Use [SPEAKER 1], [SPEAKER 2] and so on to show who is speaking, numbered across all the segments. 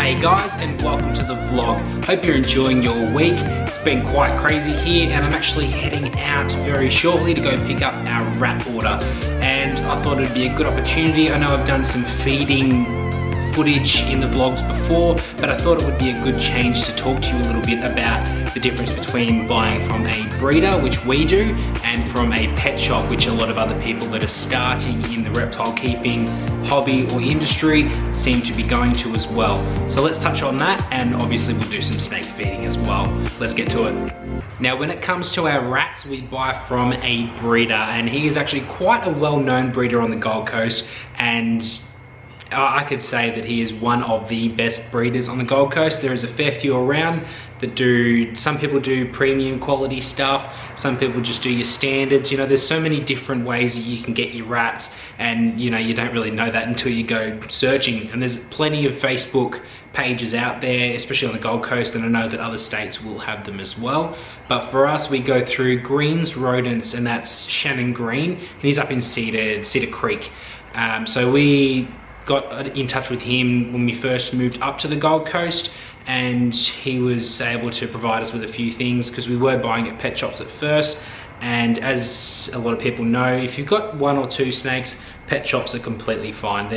[SPEAKER 1] Hey guys, and welcome to the vlog. Hope you're enjoying your week. It's been quite crazy here, and I'm actually heading out very shortly to go pick up our rat order. And I thought it'd be a good opportunity. I know I've done some feeding footage in the vlogs before, but I thought it would be a good change to talk to you a little bit about the difference between buying from a breeder, which we do, and from a pet shop, which a lot of other people that are starting in the reptile keeping hobby or industry seem to be going to as well. So let's touch on that, and obviously we'll do some snake feeding as well. Let's get to it. Now, when it comes to our rats, we buy from a breeder, and he is actually quite a well-known breeder on the Gold Coast, and I could say that he is one of the best breeders on the Gold Coast. There is a fair few around that do, some people do premium quality stuff, some people just do your standards. You know, there's so many different ways that you can get your rats, and you know, you don't really know that until you go searching. And there's plenty of Facebook pages out there, especially on the Gold Coast, and I know that other states will have them as well. But for us, we go through Greens Rodents, and that's Shannon Green, and he's up in Cedar Creek. So we got in touch with him when we first moved up to the Gold Coast, and he was able to provide us with a few things because we were buying at pet shops at first. And as a lot of people know, if you've got one or two snakes, pet shops are completely fine.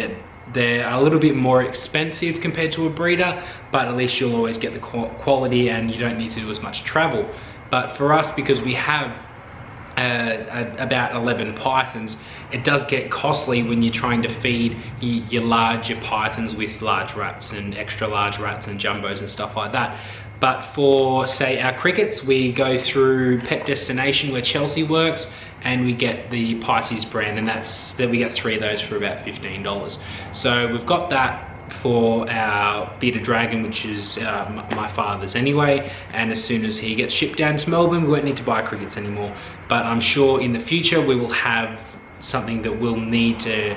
[SPEAKER 1] They're a little bit more expensive compared to a breeder, but at least you'll always get the quality and you don't need to do as much travel. But for us, because we have about 11 pythons, it does get costly when you're trying to feed your larger pythons with large rats and extra large rats and jumbos and stuff like that. But for, say, our crickets, we go through Pet Destination where Chelsea works, and we get the Pisces brand, and then we get 3 of those for about $15. So we've got that for our bearded dragon, which is my father's anyway, and as soon as he gets shipped down to Melbourne, we won't need to buy crickets anymore. But I'm sure in the future we will have something that we'll need to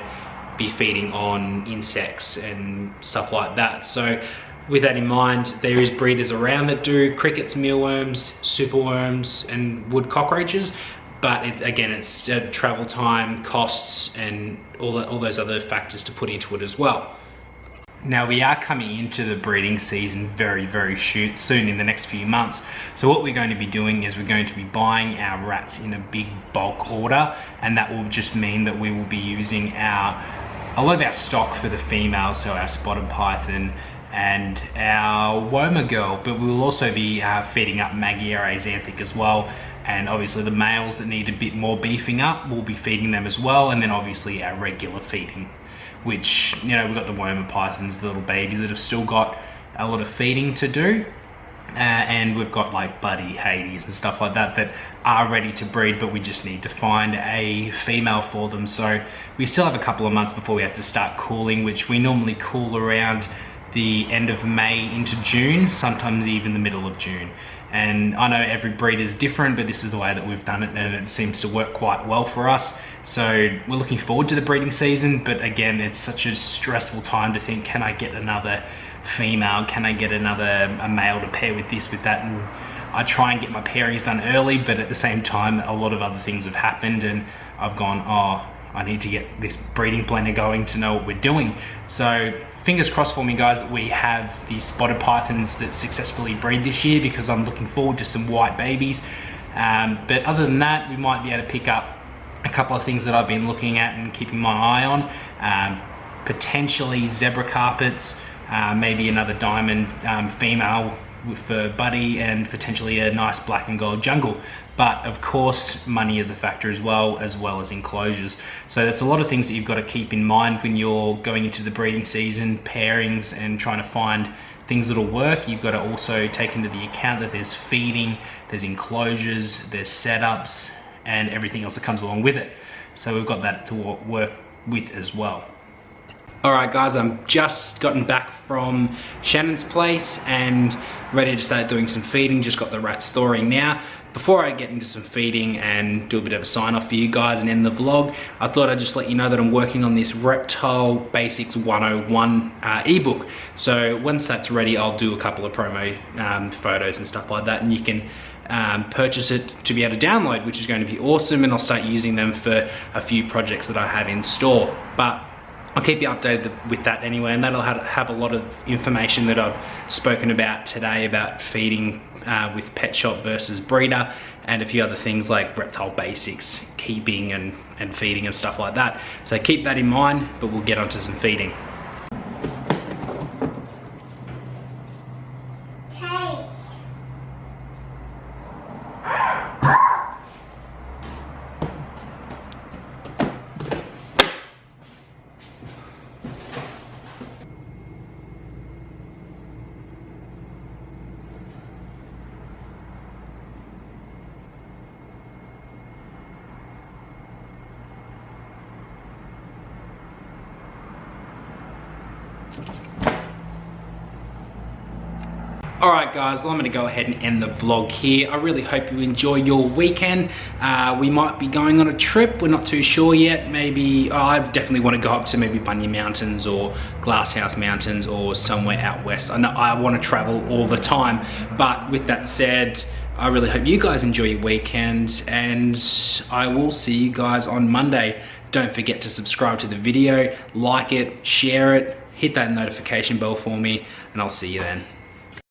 [SPEAKER 1] be feeding on insects and stuff like that. So with that in mind, there is breeders around that do crickets, mealworms, superworms, and wood cockroaches. But again, it's travel time, costs, and all those other factors to put into it as well. Now, we are coming into the breeding season very soon, in the next few months. So what we're going to be doing is we're going to be buying our rats in a big bulk order, and that will just mean that we will be using a lot of our stock for the females, so our spotted python and our Woma girl, but we will also be feeding up Magyar Axanthic as well. And obviously the males that need a bit more beefing up, we'll be feeding them as well, and then obviously our regular feeding, which, you know, we've got the Woma pythons, the little babies that have still got a lot of feeding to do. And we've got like Buddy, Hades and stuff like that that are ready to breed, but we just need to find a female for them. So we still have a couple of months before we have to start cooling, which we normally cool around the end of May into June, sometimes even the middle of June. And I know every breed is different, but this is the way that we've done it, and it seems to work quite well for us. So we're looking forward to the breeding season, but again, it's such a stressful time to think, can I get another female? Can I get a male to pair with this, with that? And I try and get my pairings done early, but at the same time, a lot of other things have happened, and I've gone, oh, I need to get this breeding planner going to know what we're doing. So fingers crossed for me, guys, that we have the spotted pythons that successfully breed this year, because I'm looking forward to some white babies. But other than that, we might be able to pick up a couple of things that I've been looking at and keeping my eye on. Potentially zebra carpets, maybe another diamond female for Buddy, and potentially a nice black and gold jungle. But of course, money is a factor as well as enclosures. So that's a lot of things that you've got to keep in mind when you're going into the breeding season, pairings, and trying to find things that'll work. You've got to also take into the account that there's feeding, there's enclosures, there's setups, and everything else that comes along with it. So we've got that to work with as well. Alright guys, I'm just gotten back from Shannon's place and ready to start doing some feeding. Just got the rats thawing now. Before I get into some feeding and do a bit of a sign off for you guys and end the vlog, I thought I'd just let you know that I'm working on this Reptile Basics 101 ebook. So once that's ready, I'll do a couple of promo photos and stuff like that, and you can purchase it to be able to download, which is going to be awesome, and I'll start using them for a few projects that I have in store. But I'll keep you updated with that anyway, and that'll have a lot of information that I've spoken about today about feeding with pet shop versus breeder, and a few other things like reptile basics, keeping and feeding and stuff like that. So keep that in mind, but we'll get onto some feeding. Alright guys, well, I'm going to go ahead and end the vlog here. I really hope you enjoy your weekend. We might be going on a trip, we're not too sure yet. Maybe, I definitely want to go up to maybe Bunya Mountains or Glasshouse Mountains or somewhere out west. I know I want to travel all the time, but with that said, I really hope you guys enjoy your weekend, and I will see you guys on Monday. Don't forget to subscribe to the video, like it, share it, hit that notification bell for me, and I'll see you then.